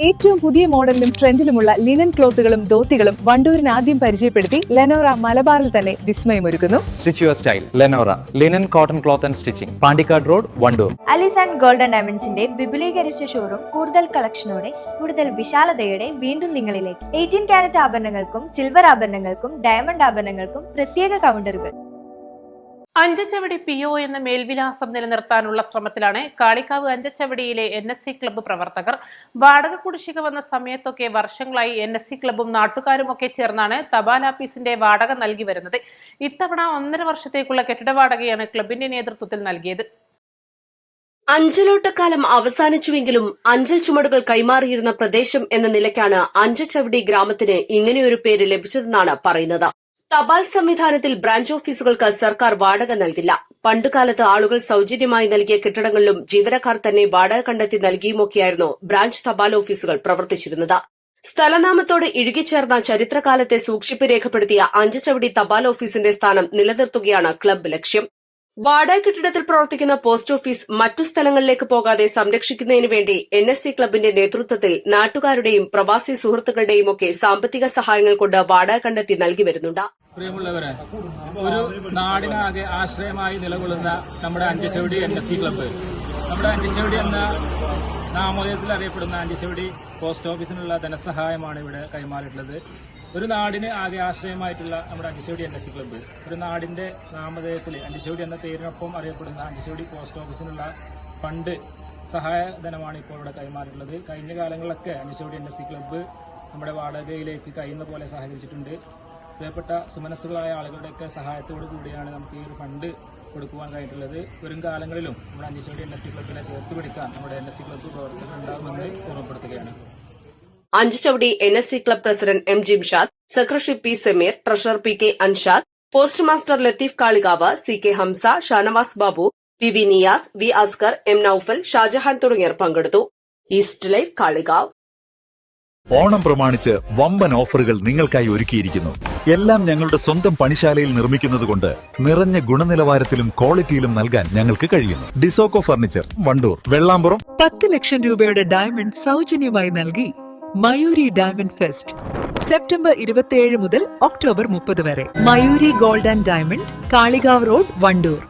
ഏറ്റവും പുതിയ മോഡലിലും ട്രെൻഡിലുമുള്ള ലിനൻ ക്ലോത്തുകളും ധോത്തികളും വണ്ടൂരിന് ആദ്യം പരിചയപ്പെടുത്തി ലെനോറ മലബാറിൽ തന്നെ വിസ്മയമൊരുക്കുന്നു. Stitch your style. Lenora. Linen, cotton cloth and stitching. Pandikad Road, Vandoor. Alis and golden ഡയമണ്ട്സിന്റെ വിപുലീകരിച്ച ഷോറൂം കൂടുതൽ കളക്ഷനോടെ കൂടുതൽ വിശാലതയോടെ വീണ്ടും നിങ്ങളിലേക്ക്. 18 കാരറ്റ് ആഭരണങ്ങൾക്കും സിൽവർ ആഭരണങ്ങൾക്കും ഡയമണ്ട് ആഭരണങ്ങൾക്കും പ്രത്യേക കൗണ്ടറുകൾ. അഞ്ചച്ചവടി PO എന്ന മേൽവിലാസം നിലനിർത്താനുള്ള ശ്രമത്തിലാണ് കാളിക്കാവ് അഞ്ചച്ചവടിയിലെ NSC ക്ലബ്ബ് പ്രവർത്തകർ. വാടക കുടിശ്ശിക വന്ന സമയത്തൊക്കെ വർഷങ്ങളായി NSC ക്ലബ്ബും നാട്ടുകാരുമൊക്കെ ചേർന്നാണ് തപാൽ ആഫീസിന്റെ വാടക നൽകി വരുന്നത്. ഇത്തവണ 1.5 വർഷത്തേക്കുള്ള കെട്ടിട വാടകയാണ് ക്ലബിന്റെ നേതൃത്വത്തിൽ നൽകിയത്. അഞ്ചലോട്ടക്കാലം അവസാനിച്ചുവെങ്കിലും അഞ്ചൽ ചുമടുകൾ കൈമാറിയിരുന്ന പ്രദേശം എന്ന നിലയ്ക്കാണ് അഞ്ചച്ചവടി ഗ്രാമത്തിന് ഇങ്ങനെയൊരു പേര് ലഭിച്ചതെന്നാണ് പറയുന്നത്. തപാൽ സംവിധാനത്തിൽ ബ്രാഞ്ച് ഓഫീസുകൾക്ക് സർക്കാർ വാടക നൽകില്ല. പണ്ടുകാലത്ത് ആളുകൾ സൌജന്യമായി നൽകിയ കെട്ടിടങ്ങളിലും ജീവനക്കാർ തന്നെ വാടക കണ്ടെത്തി നൽകിയുമൊക്കെയായിരുന്നു ബ്രാഞ്ച് തപാൽ ഓഫീസുകൾ പ്രവർത്തിച്ചിരുന്നത്. സ്ഥലനാമത്തോട് ഇഴുകിച്ചേർന്ന ചരിത്രകാലത്തെ സൂക്ഷിപ്പ് രേഖപ്പെടുത്തിയ അഞ്ചച്ചവടി തപാൽ ഓഫീസിന്റെ സ്ഥാനം നിലനിർത്തുകയാണ് ക്ലബ്ബ് ലക്ഷ്യം. വാടക കെട്ടിടത്തിൽ പ്രവർത്തിക്കുന്ന പോസ്റ്റ് ഓഫീസ് മറ്റു സ്ഥലങ്ങളിലേക്ക് പോകാതെ സംരക്ഷിക്കുന്നതിനു വേണ്ടി NSC ക്ലബിന്റെ നേതൃത്വത്തിൽ നാട്ടുകാരുടെയും പ്രവാസി സുഹൃത്തുക്കളുടെയും ഒക്കെ സാമ്പത്തിക സഹായങ്ങൾ കൊണ്ട് വാടക കണ്ടെത്തി നൽകി വരുന്നുണ്ട്. പ്രിയമുള്ളവരെ, ഒരു നാടിനാകെ ആശ്രയമായി നിലകൊള്ളുന്ന നമ്മുടെ അഞ്ചച്ചവടി NSC ക്ലബ്ബ്, നമ്മുടെ അഞ്ചച്ചവടി എന്ന നാമോദയത്തിൽ അറിയപ്പെടുന്ന അഞ്ചച്ചവടി പോസ്റ്റ് ഓഫീസിനുള്ള ധനസഹായമാണ് ഇവിടെ കൈമാറിയിട്ടുള്ളത്. ഒരു നാടിന് ആകെ ആശ്രയമായിട്ടുള്ള നമ്മുടെ അഞ്ചച്ചവടി NSC ക്ലബ്ബ്, ഒരു നാടിന്റെ നാമധേയത്തിൽ അഞ്ചച്ചവടി എന്ന പേരിനൊപ്പം അറിയപ്പെടുന്ന അഞ്ചച്ചവടി പോസ്റ്റ് ഓഫീസിനുള്ള ഫണ്ട് സഹായധനമാണ് ഇപ്പോൾ ഇവിടെ കൈമാറിയിട്ടുള്ളത്. കഴിഞ്ഞ കാലങ്ങളിലൊക്കെ അഞ്ചച്ചവടി NSC ക്ലബ്ബ് നമ്മുടെ വാടകയിലേക്ക് കഴിയുന്ന പോലെ സഹകരിച്ചിട്ടുണ്ട്. പ്രിയപ്പെട്ട സുമനസ്സുകളായ ആളുകളുടെയൊക്കെ സഹായത്തോടു കൂടിയാണ് നമുക്ക് ഈ ഒരു ഫണ്ട് കൊടുക്കുവാൻ കഴിഞ്ഞിട്ടുള്ളത്. വരും കാലങ്ങളിലും നമ്മുടെ അഞ്ചച്ചവടി NSC ക്ലബ്ബിനെ ചേർത്ത് പിടിക്കാൻ നമ്മുടെ NSC ക്ലബ്ബ് പ്രവർത്തകർ ഉണ്ടാകുമെന്ന് ഓർമ്മപ്പെടുത്തുകയാണ്. Anchachavadi NSC club president M Jimshad, secretary P Sameer, treasurer PK Anshad, post master Latheef Kalikavu, CK Hamsa, Shanavas Babu, PV Niyas, V Askar, M Noufal, Shajahan തുടങ്ങിയവർ പങ്കെടുത്തു. East live Kalikavu. ഓണം പ്രമാണിച്ച് വമ്പൻ ഓഫറുകൾ നിങ്ങൾക്കായി ഒരുക്കിയിരിക്കുന്നു. എല്ലാം ഞങ്ങളുടെ സ്വന്തം പണിശാലയിൽ നിർമ്മിക്കുന്നതുകൊണ്ട് നിറഞ്ഞ ഗുണനിലവാരത്തിലും ക്വാളിറ്റിയിലും നൽകാൻ ഞങ്ങൾക്ക് കഴിയുന്നു. ഡിസോക്കോ ഫർണിച്ചർ, വണ്ടൂർ, വെള്ളാമ്പുറം. 10 ലക്ഷം രൂപയുടെ ഡയമണ്ട് സൗജന്യമായി നൽകി മയൂരി ഡയമണ്ട് ഫെസ്റ്റ് സെപ്റ്റംബർ 27 മുതൽ ഒക്ടോബർ 30 വരെ. Mayuri gold and diamond, Kalikavu road, Wandoor.